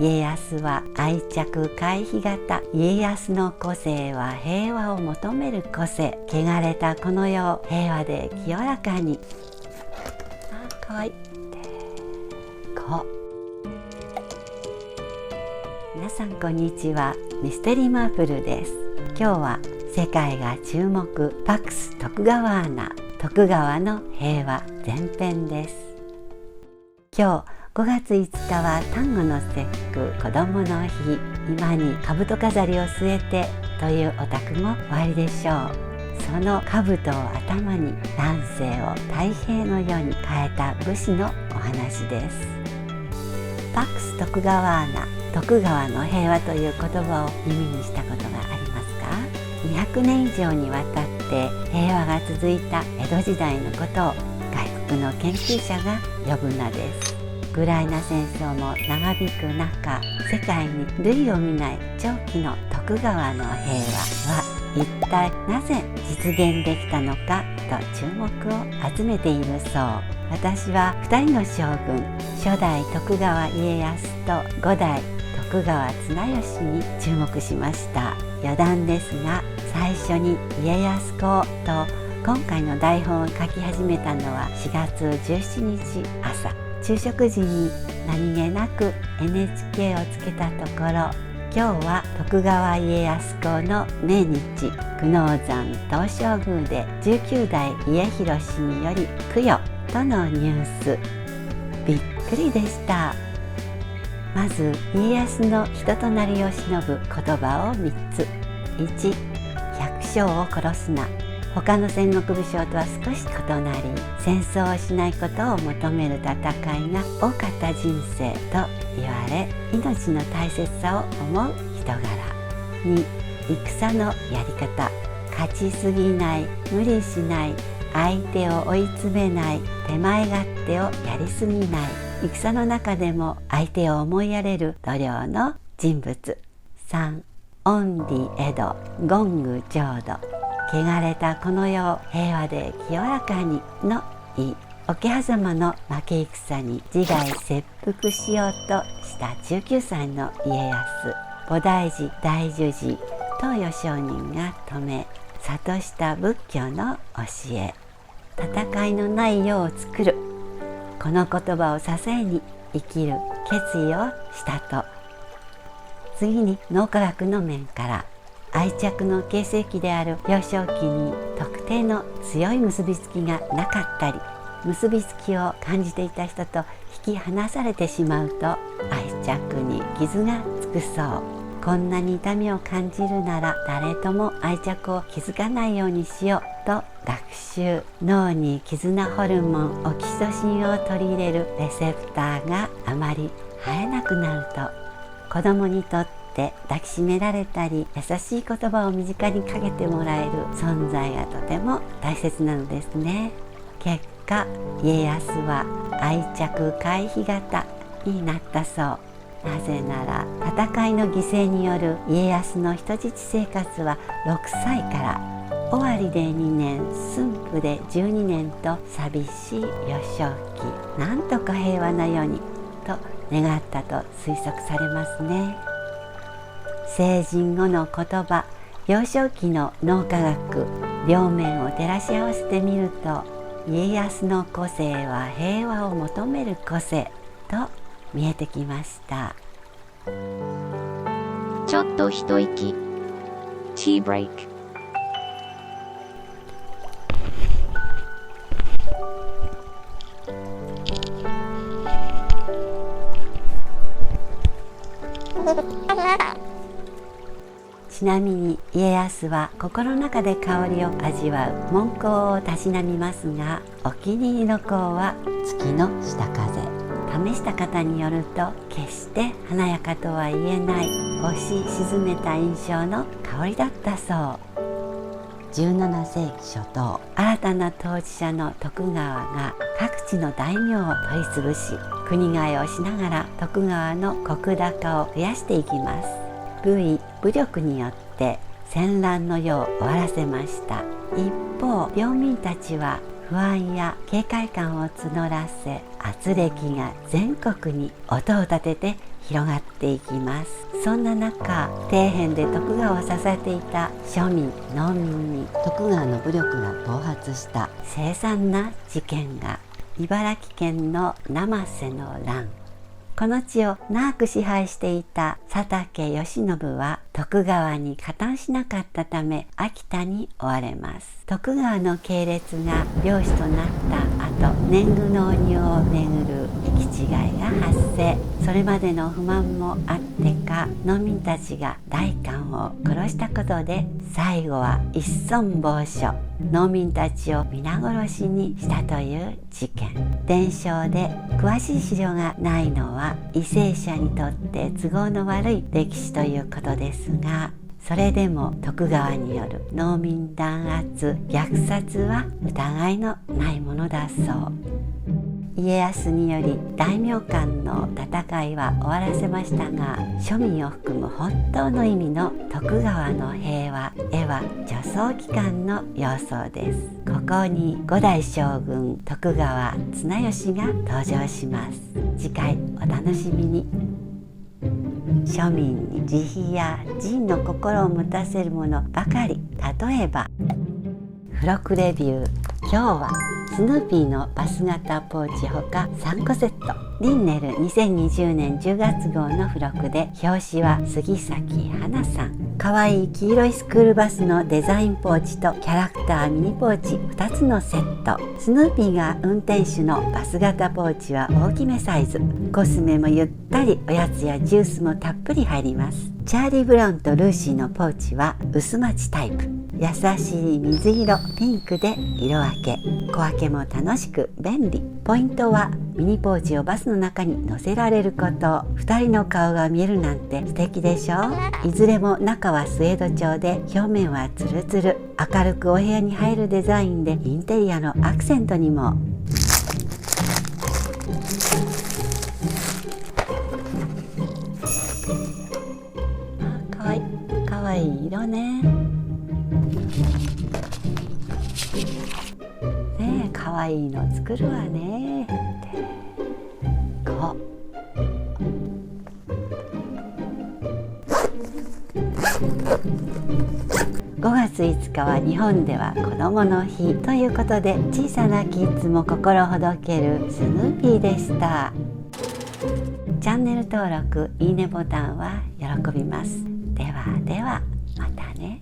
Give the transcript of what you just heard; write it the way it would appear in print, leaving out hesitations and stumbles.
家康は愛着回避型。家康の個性は平和を求める個性。汚れたこの世を平和で清らかに。あ、かわいい。こう。皆さんこんにちは。ミステリーマープルです。今日は世界が注目、パクス徳川アナ、徳川の平和前編です。今日5月5日は端午の節句、子どもの日。今に兜飾りを据えてというお宅もおありでしょう。その兜を頭に乱世を太平の世に変えた武士のお話です。パクス徳川アナ、徳川の平和という言葉を耳にしたことがありますか？ 200 年以上にわたって平和が続いた江戸時代のことを外国の研究者が呼ぶ名です。ウクライナ戦争も長引く中、世界に類を見ない長期の徳川の平和は一体なぜ実現できたのかと注目を集めているそう。私は2人の将軍、初代徳川家康と5代徳川綱吉に注目しました。余談ですが、最初に家康公と今回の台本を書き始めたのは4月17日朝、昼食時に何気なく NHK をつけたところ、今日は徳川家康公の命日、久能山東照宮で19代家広氏により供養とのニュース。びっくりでした。まず家康の人となりを偲ぶ言葉を3つ。1、百姓を殺すな。他の戦国武将とは少し異なり、戦争をしないことを求める戦いが多かった人生と言われ、命の大切さを思う人柄。2、戦のやり方。勝ちすぎない、無理しない、相手を追い詰めない、手前勝手をやりすぎない。戦の中でも相手を思いやれる度量の人物。3、オンリ江戸、言語浄土。汚れたこの世を平和で清らかにの意。桶狭間の負け戦に自害切腹しようとした19歳の家康。菩提寺大樹寺東洋上人が止め諭した仏教の教え。戦いのない世を作る。この言葉を支えに生きる決意をしたと。次に脳科学の面から、愛着の形成期である幼少期に特定の強い結びつきがなかったり、結びつきを感じていた人と引き離されてしまうと愛着に傷がつくそう。こんなに痛みを感じるなら誰とも愛着を気づかないようにしようと学習。脳に絆ホルモンオキシトシンを取り入れるレセプターがあまり生えなくなると、子供にとって抱きしめられたり優しい言葉を身近にかけてもらえる存在がとても大切なのですね。結果家康は愛着回避型になったそう。なぜなら戦いの犠牲による家康の人質生活は6歳から尾張で2年、駿府で12年と寂しい幼少期。なんとか平和な世にと願ったと推測されますね。成人後の言葉、幼少期の脳科学、両面を照らし合わせてみると、家康の個性は平和を求める個性と見えてきました。ちょっと一息。Tea break。ちなみに家康は心の中で香りを味わう文香をたしなみますが、お気に入りの香は月の下風。試した方によると、決して華やかとは言えない星沈めた印象の香りだったそう。17世紀初頭、新たな統治者の徳川が各地の大名を取り潰し、国替えをしながら徳川の石高を増やしていきます。武威、武力によって戦乱の世を終わらせました。一方、領民たちは不安や警戒感を募らせ、軋轢が全国に音を立てて広がっていきます。そんな中、底辺で徳川を支えていた庶民・農民に徳川の武力が暴発した凄惨な事件が、茨城県の生瀬の乱。この地を長く支配していた佐竹義信は徳川に加担しなかったため秋田に追われます。徳川の系列が領主となった後、年貢納入をめぐる行き違いが発生。それまでの不満もあってか、農民たちが代官を殺したことで最後は一村暴書、農民たちを皆殺しにしたという事件。伝承で詳しい資料がないのは為政者にとって都合の悪い歴史ということですが、それでも徳川による農民弾圧・虐殺は疑いのないものだそう。家康により大名間の戦いは終わらせましたが、庶民を含む本当の意味の徳川の平和へは助走期間の様相です。ここに5代将軍徳川綱吉が登場します。次回お楽しみに。庶民に慈悲や仁の心を持たせるものばかり。例えば付録レビュー。今日はスヌーピーのバス型ポーチほか3個セット。リンネル2020年10月号の付録で、表紙は杉咲花さん。かわいい黄色いスクールバスのデザインポーチとキャラクターミニポーチ2つのセット。スヌーピーが運転手のバス型ポーチは大きめサイズ。コスメもゆったり、おやつやジュースもたっぷり入ります。チャーリー・ブラウンとルーシーのポーチは薄マチタイプ。優しい水色、ピンクで色分け。小分けも楽しく便利。ポイントはミニポーチをバスの中に乗せられること。2人の顔が見えるなんて素敵でしょ。いずれも中はスウェード調で表面はツルツル。明るくお部屋に入るデザインでインテリアのアクセントにも。かわいい色ね。ねえ、かわいいの作るわね。こう5月5日は日本では子どもの日ということで、小さなキッズも心ほどけるスヌーピーでした。チャンネル登録、いいねボタンは喜びます。ではまたね。